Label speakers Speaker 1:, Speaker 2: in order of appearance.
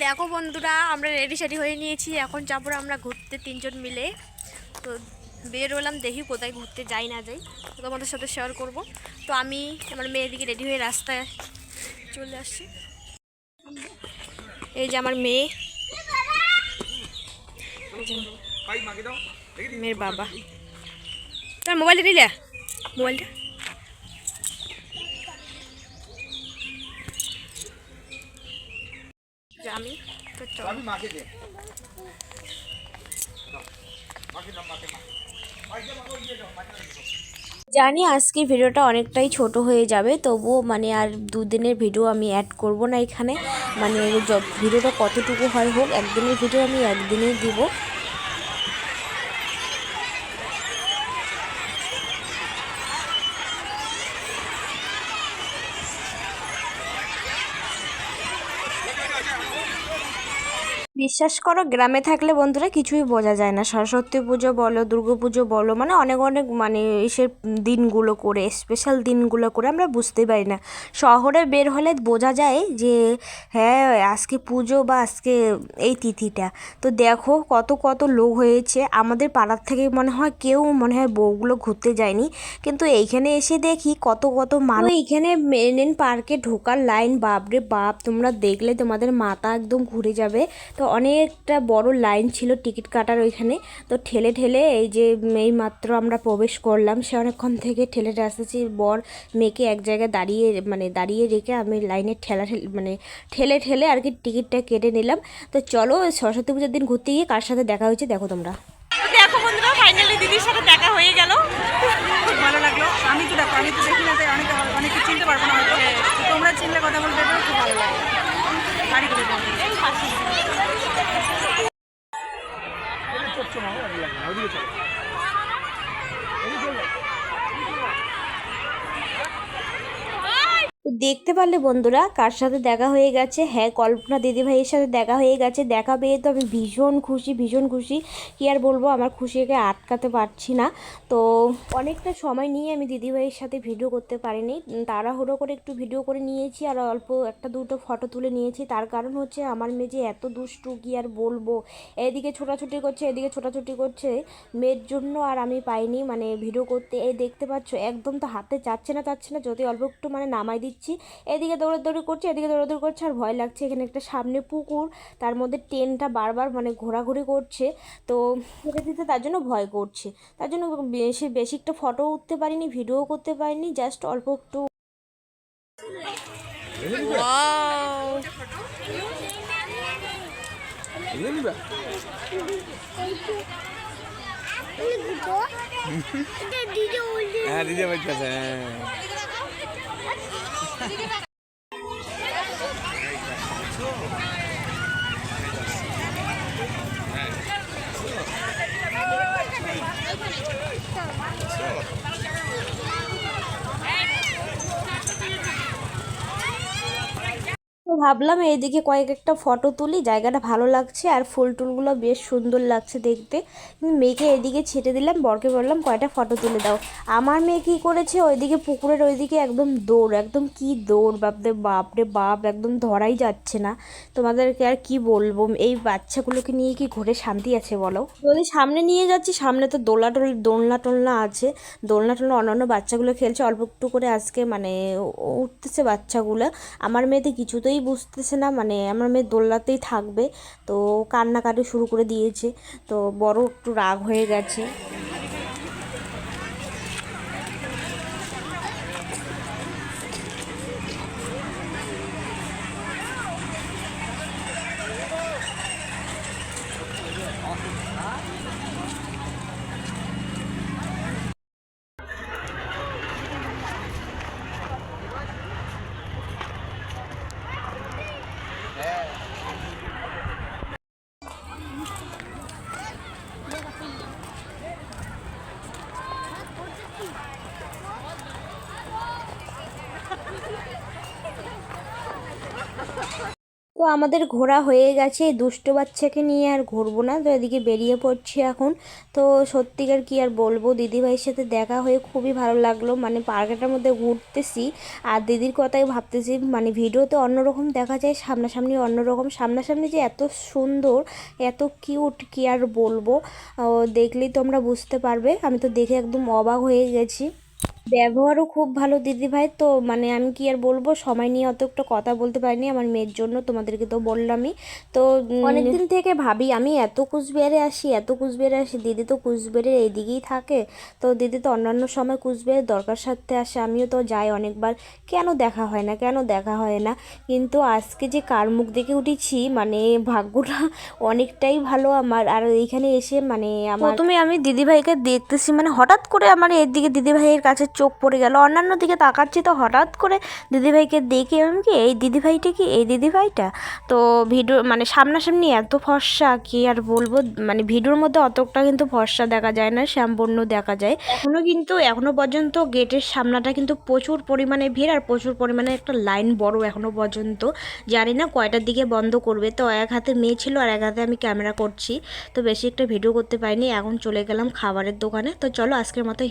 Speaker 1: দেখো বন্ধুরা, আমরা রেডি সেডি হয়ে নিয়েছি। এখন যাবো আমরা ঘুরতে 3 জন মিলে। তো বের হলাম, দেখি কোথায় ঘুরতে যাই না যাই, তো তোমাদের সাথে শেয়ার করব। তো আমি আমার মেয়ের দিকে রেডি হয়ে রাস্তায় চলে আসছি। এই যে আমার মেয়ে, মেয়ের বাবা। তোমার মোবাইলটা নিলে, মোবাইলটা আমি তো জানি আজকে ভিডিওটা অনেকটাই ছোট হয়ে যাবে, তবুও মানে আর দুদিনের ভিডিও আমি অ্যাড করব না এখানে। মানে ভিডিওটা কতটুকু হয় হোক, একদিনের ভিডিও আমি একদিনেই দিব। বিশ্বাস করো, গ্রামে থাকলে বন্ধুরা কিছুই বোঝা যায় না। সরস্বতী পুজো বলো, দুর্গা পুজো বলো, মানে অনেক অনেক মানে এসের দিনগুলো করে, স্পেশাল দিনগুলো করে আমরা বুঝতে পারি না। শহরে বের হলে বোঝা যায় যে হ্যাঁ আজকে পুজো বা আজকে এই তিথিটা। তো দেখো কত কত লোক হয়েছে। আমাদের পাড়ার থেকে মনে হয় কেউ মনে হয় বউগুলো ঘুরতে যায়নি, কিন্তু এইখানে এসে দেখি কত কত মানুষ। এইখানে মেন পার্কে ঢোকার লাইন, বাপরে বাপ, তোমরা দেখলে তোমাদের মাথা একদম ঘুরে যাবে। তো অনেকটা বড় লাইন ছিল টিকিট কাটার ওইখানে। তো ঠেলে ঠেলে এই যে এই মাত্র আমরা প্রবেশ করলাম, সে অনেকক্ষণ থেকে ঠেলে আসতেছি। বর মেয়েকে এক জায়গায় দাঁড়িয়ে রেখে আমি লাইনে ঠেলে ঠেলে আর কি টিকিটটা কেটে নিলাম। তো চলো সরস্বতী পুজোর দিন ঘুরতে গিয়ে কার সাথে দেখা হয়েছে দেখো তোমরা। দেখো বন্ধুরা, ফাইনালি দিদির সাথে দেখা হয়ে গেল, খুব ভালো লাগলো। আমি তো দেখি না, তাই অনেকে চিনতে পারবো না, তোমরা চিনলে কথা বলতে খুব ভালো লাগে। গাড়ি করে তো দেখতে পারলে বন্ধুরা কার সাথে দেখা হয়ে গেছে। হ্যাঁ, কল্পনা দিদিভাইয়ের সাথে দেখা হয়ে গেছে। দেখা পেয়ে তো আমি ভীষণ খুশি। কি আর বলবো, আমার খুশিকে আটকাতে পারছি না। তো অনেকটা সময় নিয়ে আমি দিদিভাইয়ের সাথে ভিডিও করতে পারিনি, তাড়াহুড়ো করে একটু ভিডিও করে নিয়েছি আর অল্প একটা দুটো ফটো তুলে নিয়েছি। তার কারণ হচ্ছে আমার মেয়ে যে এত দুষ্টু, কি আর বলবো, এদিকে ছোটাছুটি করছে এদিকে ছোটাছুটি করছে মেয়ের জন্য, আর আমি পাইনি মানে ভিডিও করতে। এই দেখতে পাচ্ছ একদম তো হাতে চাচ্ছে না, যদি অল্প একটু মানে নামাই দিচ্ছি, এদিকে দৌড়াদৌড়ি করছে আর ভয় লাগছে। এখানে একটা সামনে পুকুর, তার মধ্যে ট্রেনটা বারবার মানে ঘোরাঘুরি করছে, তো ছেড়ে দিতে তার জন্য ভয় করছে। তার জন্য বেশি একটা ফটো উঠতে পারিনি, ভিডিও করতে পারিনি, জাস্ট অল্প একটু।
Speaker 2: হ্যাঁ দিদি বলতেছে।
Speaker 1: তো ভাবলাম এইদিকে একটা ফটো তুলি, জায়গাটা ভালো লাগছে আর ফুল টুলগুলো বেশ সুন্দর লাগছে দেখতে। মেয়েকে এদিকে ছেটে দিলাম, বরকে বললাম কয়টা ফটো তুলে দাও। আমার মেয়ে কী করেছে, ওইদিকে পুকুরের ওইদিকে একদম দৌড়, একদম কি দৌড় বাপরে বাপ, একদম ধরাই যাচ্ছে না। তোমাদেরকে আর কি বলবো, এই বাচ্চাগুলোকে নিয়ে কি ঘুরে শান্তি আছে বলো। যদি সামনে নিয়ে যাচ্ছি, সামনে তো দোলনা টোলনা আছে, দোলনা টোলনা অন্যান্য বাচ্চাগুলো খেলছে, অল্প একটু করে আজকে মানে উঠতেছে বাচ্চাগুলো। আমার মেয়েতে কিছুতেই বুঝতেছে না, মানে আমার মেয়ে দোলনাতেই থাকবে, তো কান্নাকাটি শুরু করে দিয়েছে। তো বড় একটু রাগ হয়ে গেছে। তো আমাদের ঘোরা হয়ে গেছে, এই দুষ্ট বাচ্চাকে নিয়ে আর ঘুরবো না, তো এদিকে বেরিয়ে পড়ছি এখন। তো সত্যিকার কি আর বলবো, দিদিভাইয়ের সাথে দেখা হয়ে খুবই ভালো লাগলো, মানে পার্কটার মধ্যে ঘুরতেছি আর দিদির কথাই ভাবতেছি। মানে ভিডিওতে অন্যরকম দেখা যায়, সামনাসামনি অন্যরকম। সামনাসামনি যে এত সুন্দর, এত কিউট, কি আর বলবো, দেখলেই তোমরা বুঝতে পারবে। আমি তো দেখে একদম অবাক হয়ে গেছি। ব্যবহারও খুব ভালো দিদিভাই। তো মানে আমি কি আর বলবো, সময় নিয়ে অত একটা কথা বলতে পারিনি আমার মেয়ের জন্য, তোমাদেরকে তো বললামই। তো অনেকদিন থেকে ভাবি আমি এত কুচবিহারে আসি, এত কুচবিহারে আসি, দিদি তো কুচবিহারের এইদিকেই থাকে। তো দিদি তো অন্যান্য সময় কুচবিহারের দরকার সাথে আসে, আমিও তো যাই অনেকবার। কেন দেখা হয় না, কেন দেখা হয় না? কিন্তু আজকে যে কার মুখ দেখে উঠেছি, মানে ভাগ্যটা অনেকটাই ভালো আমার। আর এইখানে এসে মানে আমার প্রথমে আমি দিদিভাইকে দেখতেছি, মানে হঠাৎ করে আমার এদিকে দিদিভাইয়ের কাছে চোখ পড়ে গেল, অন্যান্য দিকে তাকাচ্ছি তো হঠাৎ করে দিদিভাইকে দেখে আমি কি এই দিদিভাইটা, কি এই দিদিভাইটা। তো ভিডিও মানে সামনাসামনি এত ফর্সা, কি আর বলবো, মানে ভিডিওর মধ্যে অতটা কিন্তু ফর্সা দেখা যায় না, শ্যামবর্ণ দেখা যায়। এখনো পর্যন্ত গেটের সামনাটা কিন্তু প্রচুর পরিমাণে ভিড়, আর প্রচুর পরিমাণে একটা লাইন বড় এখনো পর্যন্ত। জানি না কয়টার দিকে বন্ধ করবে। তো এক হাতে মেয়ে ছিল আর এক হাতে আমি ক্যামেরা করছি, তো বেশি একটা ভিডিও করতে পারিনি। এখন চলে গেলাম খাবারের দোকানে। তো চলো আজকের মতো